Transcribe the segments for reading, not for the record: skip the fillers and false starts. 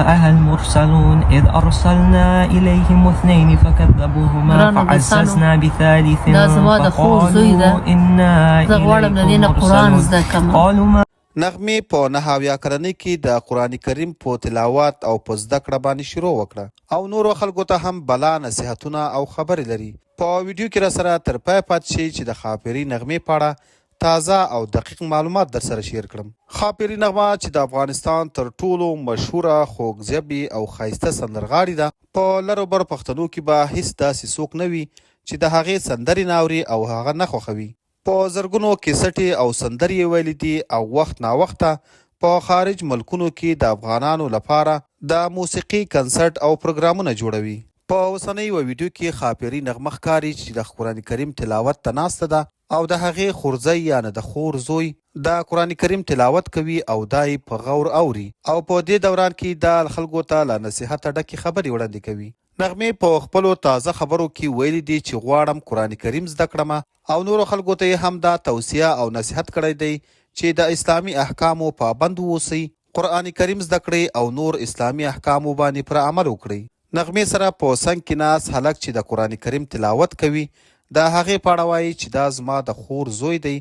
جاءها المرسلون إذ أرسلنا إليهم اثنين فكذبوهما فعززنا بثالث فقالوا إنا إليكم مرسلون قالوا ما نغمې په 9 کلنۍ کې د قرآن کریم په تلاوت او په زده کړه باندې شروع وکړه او نورو خلکو ته هم بلا نصیحتونه او خبرې لري. په ویډیو کې راسره تر پای پاتې شئ چې د خاپیري نغمې په اړه تازه او دقیق معلومات در سره شیر کړم. خاپیري نغمه چې د افغانستان تر ټولو مشهوره خوږژبې او ښایسته سندرغاړې ده. په لرو برو پښتنو کې به هیڅ داسې څوک نه وي چې د هغې سندرې نه اوري او هغه نه خوښوي. په زرګونو کیسټې او سندرې یې ویلي دي او وخت ناوخته په خارج ملکونو کې د افغانانو لپاره د موسیقي کنسرت او پروګرامونه جوړوي. په اوسنۍ ویډیو کې خاپیري نغمه ښکاري چې د قرآن کریم تلاوت ته ناسته ده او د هغې خورزی یعنې د خور زوی د قرآن کریم تلاوت کوي او دا یې په غور اوري او په دې دوران کې د خلکو ته له نصیحته ډکې خبرې وړاندې کوي. نغمې په خپلو تازه خبرو کې ویلي دي چې غواړم قرآن کریم زده کړم او نورو خلکو ته یې هم دا توصیه او نصیحت کړی دی چې د اسلامي احکامو پابند واوسئ، قرآن کریم زده کړئ او نور اسلامي احکامو باندې پر عمل وکړئ. نغمې سره په څنګ کې ناست هلک چې د قرآن کریم تلاوت کوي د هغې په اړه وایي چې دا زما د خور زوی دی،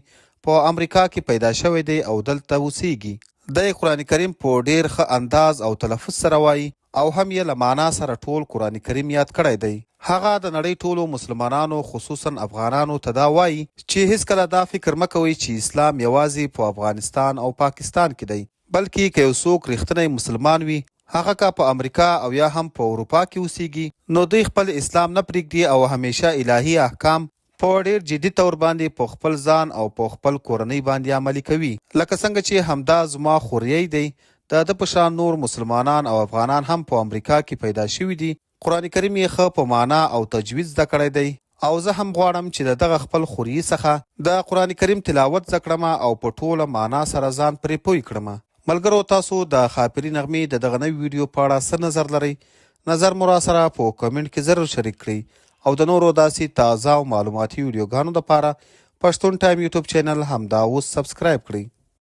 په امریکا کې پیدا شوی دی او دلته اوسیږي. د قرآن کریم په ډیر ښه انداز او تلفظ سره وایي او هم یې له معنا سره ټول قرآن کریم یاد کړی دی. هغه د نړۍ ټولو مسلمانانو خصوصا افغانانو ته دا وایي چې هیڅکله دا فکر مه کوئ چې اسلام یوازې په افغانستان او پاکستان کې دی، بلکې که یو څوک رښتینی مسلمان وي هغه که په امریکا او یا هم په اروپا کې اوسیږي نو دوی خپل اسلام نه پرېږدي او همیشه الهي احکام په ډیر جدي تور باندې په خپل ځان او په خپل کورنۍ باندې عملي کوي. لکه څنګه چې همدا زما خوریی دی، د په شان نور مسلمانان او افغانان هم په امریکا کې پیدا شوي دي. قرآن کریم یې ښه په معنا او تجوید زده کړی دی او زه هم غواړم چې د دغه خپل خوریي څخه د قرآن کریم تلاوت زده کړم او په ټوله معنا سره ځان پرې پوه کړم. ملګرو، تاسو د خاپیري نغمې د دغه نوي ویډیو په اړه څه نظر لرئ؟ نظر مو راسره په کمنټ کې ضرور شریک کړئ او د نورو داسې تازه او معلوماتي ویډیوګانو دپاره پښتون ټایم یوټیوب چینل همدا اوس سبسکرایب کړئ.